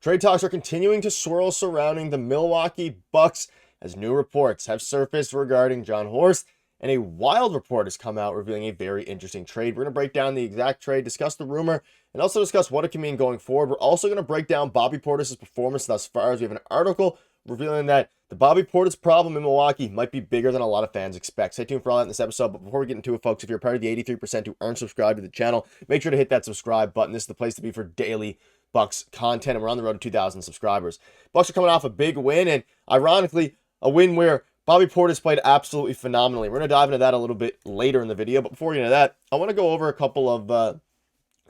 Trade talks are continuing to swirl surrounding the Milwaukee Bucks as new reports have surfaced regarding John Horst, and a wild report has come out revealing a very interesting trade. We're going to break down the exact trade, discuss the rumor, and also discuss what it can mean going forward. We're also going to break down Bobby Portis' performance thus far, as we have an article revealing that the Bobby Portis problem in Milwaukee might be bigger than a lot of fans expect. Stay tuned for all that in this episode, but before we get into it, folks, if you're part of the 83% who aren't subscribed to the channel, make sure to hit that subscribe button. This is the place to be for daily Bucks content, and we're on the road to 2,000 subscribers. Bucks are coming off a big win, and ironically, a win where Bobby Portis played absolutely phenomenally. We're going to dive into that a little bit later in the video, but before we get into that, I want to go over a couple of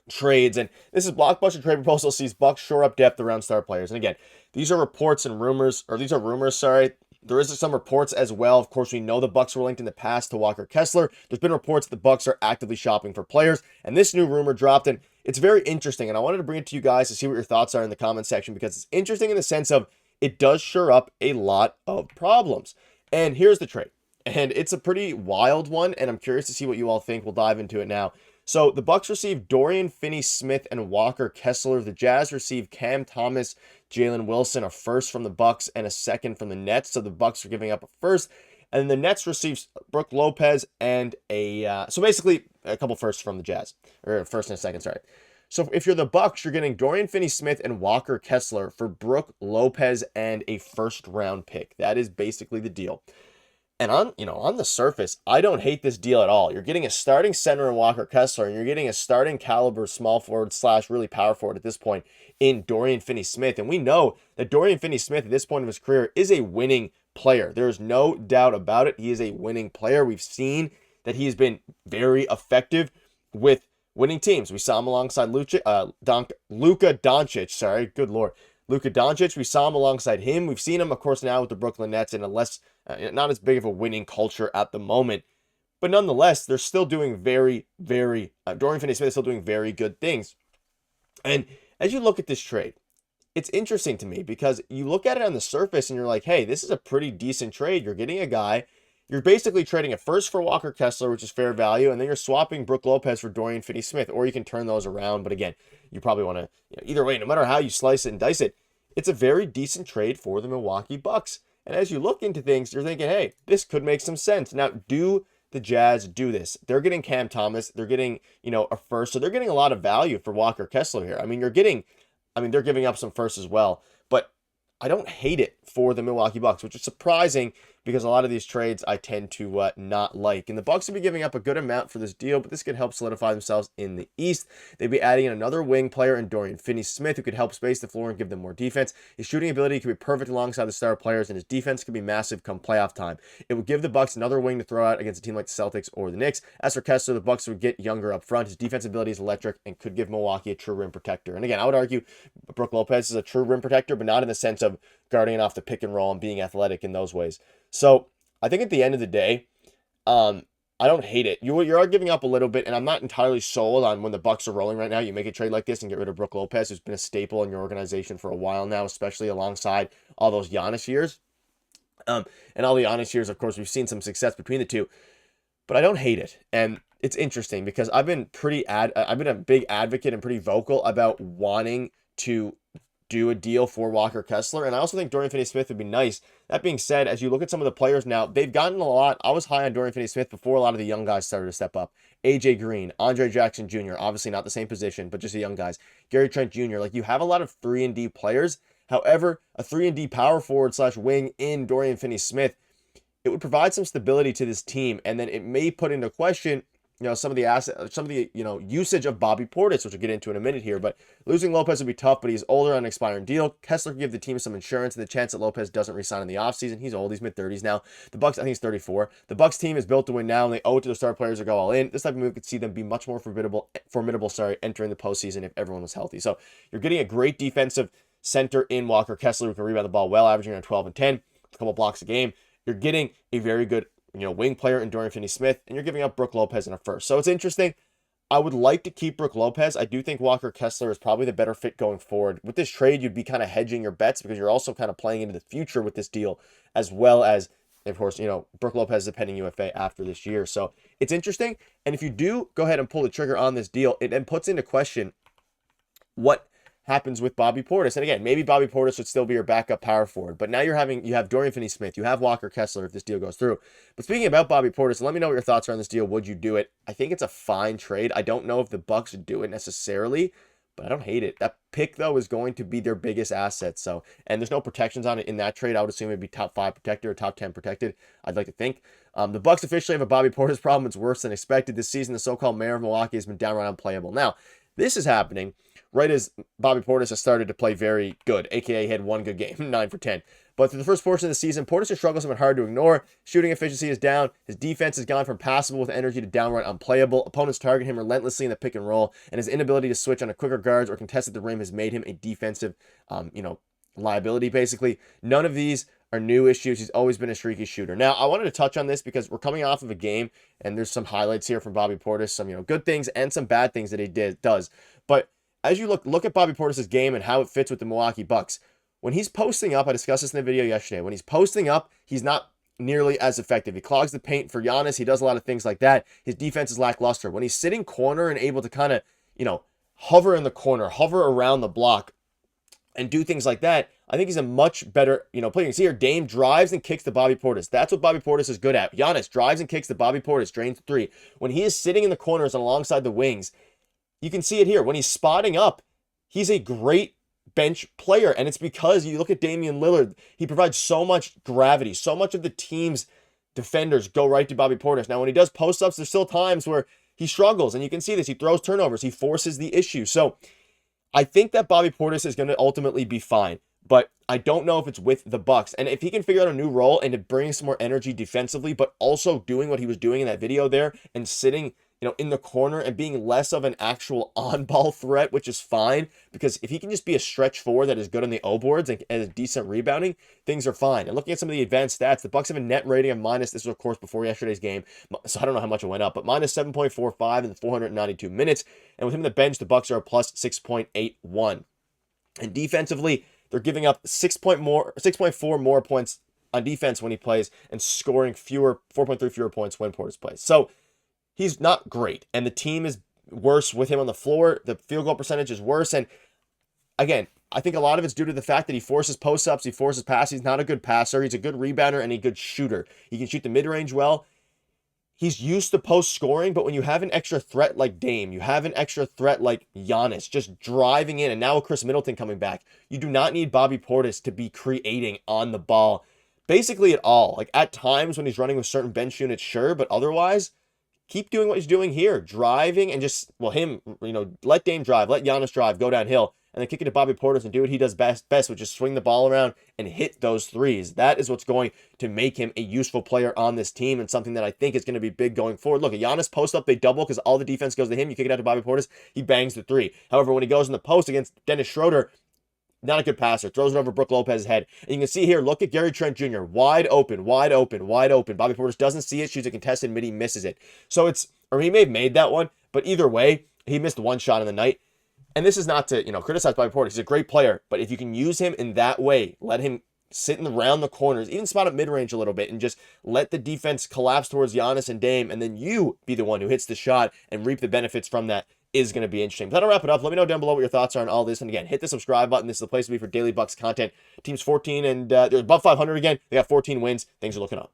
trades, and this is Blockbuster trade proposal sees Bucks shore up depth around star players. And again, these are reports and rumors, or these are rumors, sorry. There is some reports as well. Of course, we know the Bucks were linked in the past to Walker Kessler. There's been reports that the Bucks are actively shopping for players, and this new rumor dropped, and it's very interesting, and I wanted to bring it to you guys to see what your thoughts are in the comment section, because it's interesting in the sense of it does shore up a lot of problems. And here's the trade, and it's a pretty wild one, and I'm curious to see what you all think. We'll dive into it now. So the Bucks received Dorian Finney-Smith and Walker Kessler. The Jazz received Cam Thomas, Jalen Wilson, a first from the Bucks and a second from the Nets. So the Bucks are giving up a first, and then the Nets received Brook Lopez and so basically a couple firsts from the Jazz, or a first and a second, sorry. So if you're the Bucks, you're getting Dorian Finney-Smith and Walker Kessler for Brook Lopez and a first-round pick. That is basically the deal. And on the surface, I don't hate this deal at all. You're getting a starting center in Walker Kessler, and you're getting a starting caliber small forward / really power forward at this point in Dorian Finney-Smith. And we know that Dorian Finney-Smith at this point of his career is a winning player. There's no doubt about it. He is a winning player. We've seen that he's been very effective with winning teams. We saw him alongside Luka Doncic. Sorry, good Lord. Luka Doncic, we saw him alongside him. We've seen him, of course, now with the Brooklyn Nets in a less, not as big of a winning culture at the moment. But nonetheless, they're still doing Dorian Finney-Smith is still doing very good things. And as you look at this trade, it's interesting to me because you look at it on the surface and you're like, hey, this is a pretty decent trade. You're getting a guy, you're basically trading a first for Walker Kessler, which is fair value, and then you're swapping Brook Lopez for Dorian Finney-Smith, or you can turn those around. But again, you probably want to, either way, no matter how you slice it and dice it, it's a very decent trade for the Milwaukee Bucks. And as you look into things, you're thinking, hey, this could make some sense. Now, do the Jazz do this? They're getting Cam Thomas. They're getting, a first. So they're getting a lot of value for Walker Kessler here. I mean, they're giving up some firsts as well. But I don't hate it for the Milwaukee Bucks, which is surprising because a lot of these trades I tend to not like. And the Bucks will be giving up a good amount for this deal, but this could help solidify themselves in the East. They'd be adding in another wing player in Dorian Finney-Smith who could help space the floor and give them more defense. His shooting ability could be perfect alongside the star players, and his defense could be massive come playoff time. It would give the Bucks another wing to throw out against a team like the Celtics or the Knicks. As for Kessler, the Bucks would get younger up front. His defense ability is electric and could give Milwaukee a true rim protector. And again, I would argue Brook Lopez is a true rim protector, but not in the sense of guarding off the pick and roll and being athletic in those ways. So I think at the end of the day, I don't hate it. You are giving up a little bit, and I'm not entirely sold on when the Bucks are rolling right now. You make a trade like this and get rid of Brook Lopez, who's been a staple in your organization for a while now, especially alongside all those Giannis years. And all the Giannis years, of course, we've seen some success between the two, but I don't hate it. And it's interesting because I've been a big advocate and pretty vocal about wanting to do a deal for Walker Kessler, and I also think Dorian Finney-Smith would be nice. That being said, as you look at some of the players now, they've gotten a lot. I was high on Dorian Finney-Smith before a lot of the young guys started to step up. AJ Green, Andre Jackson Jr., obviously not the same position, but just the young guys. Gary Trent Jr., like you have a lot of 3-and-D players. However, a 3-and-D power forward / wing in Dorian Finney-Smith, it would provide some stability to this team, and then it may put into question some of the usage of Bobby Portis, which we'll get into in a minute here. But losing Lopez would be tough, but he's older on an expiring deal. Kessler could give the team some insurance and the chance that Lopez doesn't resign in the offseason. He's old. He's mid-30s now. The Bucks, I think he's 34. The Bucks team is built to win now, and they owe it to their star players to go all in. This type of move could see them be much more formidable, entering the postseason if everyone was healthy. So you're getting a great defensive center in Walker Kessler who can rebound the ball well, averaging around 12 and 10, a couple blocks a game. You're getting a very good wing player in Dorian Finney-Smith, and you're giving up Brook Lopez in a first. So it's interesting. I would like to keep Brook Lopez. I do think Walker Kessler is probably the better fit going forward. With this trade, you'd be kind of hedging your bets because you're also kind of playing into the future with this deal, as well as, of course, Brook Lopez is a pending UFA after this year. So it's interesting. And if you do go ahead and pull the trigger on this deal, it then puts into question happens with Bobby Portis. And again, maybe Bobby Portis would still be your backup power forward, but now you have Dorian Finney-Smith, you have Walker Kessler if this deal goes through. But speaking about Bobby Portis, let me know what your thoughts are on this deal. Would you do it? I think it's a fine trade. I don't know if the Bucks would do it necessarily, but I don't hate it. That pick, though, is going to be their biggest asset. So, and there's no protections on it in that trade. I would assume it'd be top 5 protected or top 10 protected. I'd like to think. The Bucks officially have a Bobby Portis problem. It's worse than expected this season. The so-called mayor of Milwaukee has been downright unplayable. Now, this is happening right as Bobby Portis has started to play very good, aka he had one good game, 9 for 10. But through the first portion of the season, Portis' struggles have been hard to ignore. Shooting efficiency is down. His defense has gone from passable with energy to downright unplayable. Opponents target him relentlessly in the pick and roll, and his inability to switch on a quicker guards or contest at the rim has made him a defensive, liability, basically. None of these are new issues. He's always been a streaky shooter. Now, I wanted to touch on this because we're coming off of a game, and there's some highlights here from Bobby Portis, some good things and some bad things that he does. But as you look at Bobby Portis' game and how it fits with the Milwaukee Bucks, when he's posting up, I discussed this in the video yesterday, when he's posting up, he's not nearly as effective. He clogs the paint for Giannis. He does a lot of things like that. His defense is lackluster. When he's sitting corner and able to kind of, hover in the corner, hover around the block, and do things like that, I think he's a much better, player. You can see here, Dame drives and kicks to Bobby Portis. That's what Bobby Portis is good at. Giannis drives and kicks to Bobby Portis, drains 3. When he is sitting in the corners and alongside the wings, you can see it here. When he's spotting up, he's a great bench player, and it's because you look at Damian Lillard. He provides so much gravity. So much of the team's defenders go right to Bobby Portis. Now, when he does post-ups, there's still times where he struggles, and you can see this. He throws turnovers. He forces the issue. So I think that Bobby Portis is going to ultimately be fine, but I don't know if it's with the Bucks. And if he can figure out a new role and to bring some more energy defensively, but also doing what he was doing in that video there and sitting, in the corner and being less of an actual on-ball threat, which is fine, because if he can just be a stretch 4 that is good on the O boards and a decent rebounding, things are fine. And looking at some of the advanced stats, the Bucks have a net rating of minus, this was of course before yesterday's game, so I don't know how much it went up, but minus 7.45 in the 492 minutes. And with him on the bench, the Bucks are a plus 6.81. And defensively, they're giving up 6.4 more points on defense when he plays and scoring 4.3 fewer points when Portis plays. So he's not great, and the team is worse with him on the floor. The field goal percentage is worse, and again, I think a lot of it's due to the fact that he forces post-ups, he forces passes. He's not a good passer. He's a good rebounder and a good shooter. He can shoot the mid-range well. He's used to post-scoring, but when you have an extra threat like Dame, you have an extra threat like Giannis just driving in, and now with Chris Middleton coming back, you do not need Bobby Portis to be creating on the ball basically at all. Like at times when he's running with certain bench units, sure, but otherwise, keep doing what he's doing here, driving and just, let Dame drive, let Giannis drive, go downhill, and then kick it to Bobby Portis and do what he does best, which is swing the ball around and hit those threes. That is what's going to make him a useful player on this team and something that I think is going to be big going forward. Look, a Giannis post up, they double because all the defense goes to him. You kick it out to Bobby Portis, he bangs the 3. However, when he goes in the post against Dennis Schroeder, not a good passer. Throws it over Brook Lopez's head. And you can see here, look at Gary Trent Jr. Wide open, wide open, wide open. Bobby Portis doesn't see it. Shoots a contested mid. He misses it. So he may have made that one, but either way, he missed one shot in the night. And this is not to, criticize Bobby Portis. He's a great player. But if you can use him in that way, let him sit around the corners, even spot up mid-range a little bit, and just let the defense collapse towards Giannis and Dame, and then you be the one who hits the shot and reap the benefits from that, is going to be interesting. But that'll wrap it up. Let me know down below what your thoughts are on all this. And again, hit the subscribe button. This is the place to be for daily Bucks content. Team's 14 and they're above 500 again. They got 14 wins. Things are looking up.